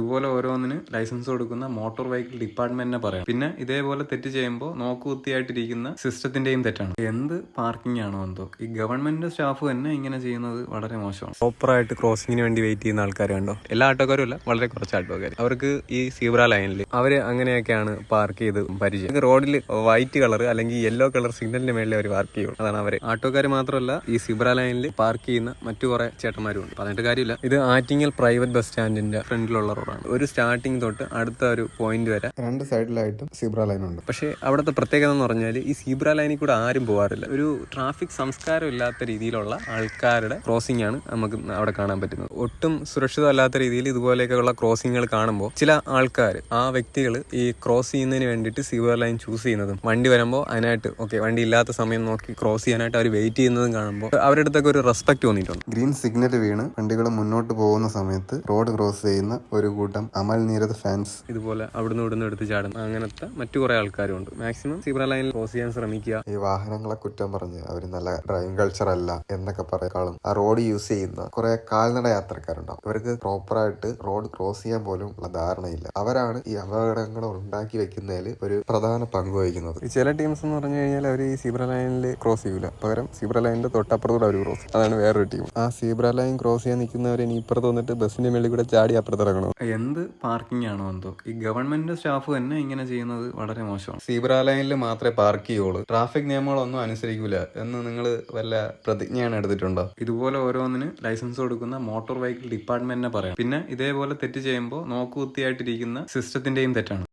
ഇതുപോലെ ഓരോന്നിന് ലൈസൻസ് കൊടുക്കുന്ന motor vehicle ഡിപ്പാർട്ട്മെന്റിനെ പറയാം. പിന്നെ ഇതേപോലെ തെറ്റ് ചെയ്യുമ്പോൾ നോക്കുകുത്തിയായിട്ടിരിക്കുന്ന സിസ്റ്റത്തിന്റെയും തെറ്റാണ്. എന്ത് പാർക്കിംഗ് ആണോ എന്തോ, ഈ ഗവൺമെന്റ് സ്റ്റാഫ് തന്നെ ഇങ്ങനെ ചെയ്യുന്നത് വളരെ മോശമാണ്. പ്രോപ്പറായിട്ട് ക്രോസിംഗിന് വേണ്ടി വെയിറ്റ് ചെയ്യുന്ന ആൾക്കാർ കണ്ടോ, എല്ലാ ആട്ടോക്കാരും അല്ല, വളരെ കുറച്ച് ആട്ടോക്കാർ. അവർക്ക് ഈ സീബ്ര ലൈനിൽ അവര് അങ്ങനെയൊക്കെയാണ് പാർക്ക് ചെയ്ത് പരിചയം. റോഡിൽ വൈറ്റ് കളർ അല്ലെങ്കിൽ യെല്ലോ കളർ സിഗ്നലിന്റെ മേളിൽ അവർ പാർക്ക് ചെയ്യും. അതാണ് അവര്. ആട്ടോക്കാർ മാത്രമല്ല, ഈ സീബ്ര ലൈനിൽ പാർക്ക് ചെയ്യുന്ന മറ്റു കുറെ ചേട്ടന്മാരും ഉണ്ട്. പറഞ്ഞിട്ട് കാര്യമില്ല. ഇത് ആറ്റിങ്ങൽ പ്രൈവറ്റ് ബസ് സ്റ്റാൻഡിന്റെ ഫ്രണ്ടിലുള്ള റോഡാണ്. ഒരു സ്റ്റാർട്ടിങ് തൊട്ട് അടുത്ത ഒരു പോയിന്റ് വരെ രണ്ട് സൈഡിലായിട്ടും സീബ്ര ലൈൻ ഉണ്ട്. പക്ഷേ അവിടുത്തെ പ്രത്യേകത എന്ന് പറഞ്ഞാൽ ഈ സീബ്ര ലൈനിൽ കൂടെ ആരും പോകാറില്ല. ഒരു ട്രാഫിക് സംസ്കാരം ഇല്ലാത്ത രീതിയിലുള്ള ആൾക്കാരുടെ ക്രോസിംഗ് ആണ് നമുക്ക് അവിടെ കാണാൻ പറ്റുന്നത്. ഒട്ടും സുരക്ഷിതമല്ലാത്ത രീതിയിൽ ഇതുപോലെയൊക്കെയുള്ള ക്രോസിങ്ങുകൾ കാണുമ്പോൾ ചില ആൾക്കാർ, ആ വ്യക്തികൾ ഈ ക്രോസ് ചെയ്യുന്നതിന് വേണ്ടിയിട്ട് സീബ്ര ലൈൻ ചൂസ് ചെയ്യുന്നതും വണ്ടി വരുമ്പോൾ അതിനായിട്ട് വണ്ടി ഇല്ലാത്ത സമയം നോക്കി ക്രോസ് ചെയ്യാനായിട്ട് അവർ വെയിറ്റ് ചെയ്യുന്നതും കാണുമ്പോൾ അവരുടെ അടുത്തൊക്കെ ഒരു റെസ്പെക്ട് തോന്നിയിട്ടുണ്ട്. ഗ്രീൻ സിഗ്നൽ വീണ് വണ്ടികൾ മുന്നോട്ട് പോകുന്ന സമയത്ത് റോഡ് ക്രോസ് ചെയ്യുന്ന ഒരു കൂട്ടം അമൽ നീരദ് ഫാൻസ് ഇതുപോലെ അവിടുന്ന് ഇവിടുന്ന് എടുത്ത് ചാടുന്ന അങ്ങനത്തെ മറ്റു കുറെ ആൾക്കാരും ഉണ്ട്. മാക്സിമം സീബ്ര ലൈനിൽ ക്രോസ് ചെയ്യാൻ ശ്രമിക്കുക. ഈ വാഹനങ്ങളെ കുറ്റം പറഞ്ഞ് അവർ നല്ല ഡ്രൈവിംഗ് കൾച്ചർ അല്ല എന്നൊക്കെ പറയേക്കാളും ആ റോഡ് യൂസ് ചെയ്യുന്ന കുറെ കാൽനട യാത്രക്കാരുണ്ടാവും. ഇവർക്ക് പ്രോപ്പറായിട്ട് റോഡ് ക്രോസ് ചെയ്യാൻ പോലും ഉള്ള ധാരണയില്ല. അവരാണ് ഈ അപകടങ്ങൾ ഉണ്ടാക്കി വെക്കുന്നതിൽ ഒരു പ്രധാന പങ്ക് വഹിക്കുന്നത്. ചില ടീംസ് എന്ന് പറഞ്ഞു കഴിഞ്ഞാൽ അവർ ഈ സീബ്ര ലൈനിൽ ക്രോസ് ചെയ്യൂല, പകരം സീബ്ര ലൈനിന്റെ തൊട്ടപ്പുറത്തൂടെ അവർ ക്രോസ്. അതാണ് വേറൊരു ടീം. ആ സീബ്ര ലൈൻ ക്രോസ് ചെയ്യാൻ നിൽക്കുന്നവരെ ഇനി ഇപ്പുറത്ത് വന്നിട്ട് ബസ്സിന്റെ മേളിൽ കൂടെ ചാടി അപ്പുറത്ത് ഇറങ്ങണം. എന്ത് പാർക്കിംഗ് ആണോ എന്തോ, ഈ ഗവൺമെന്റ് സ്റ്റാഫ് തന്നെ ഇങ്ങനെ ചെയ്യുന്നത് വളരെ മോശമാണ്. സീബ്ര ലൈനിൽ മാത്രമേ പാർക്ക് ചെയ്യുള്ളൂ, ട്രാഫിക് നിയമങ്ങളൊന്നും അനുസരിക്കൂല എന്ന് നിങ്ങൾ വല്ല പ്രതിജ്ഞയാണ് എടുത്തിട്ടുണ്ടോ? ഇതുപോലെ ഓരോന്നിന് ലൈസൻസ് കൊടുക്കുന്ന മോട്ടോർ വെഹിക്കിൾ ഡിപ്പാർട്ട്മെന്റിനെ പറയാം. പിന്നെ ഇതേപോലെ തെറ്റ് ചെയ്യുമ്പോൾ നോക്കുകുത്തിയായിട്ടിരിക്കുന്ന സിസ്റ്റത്തിന്റെയും തെറ്റാണ്.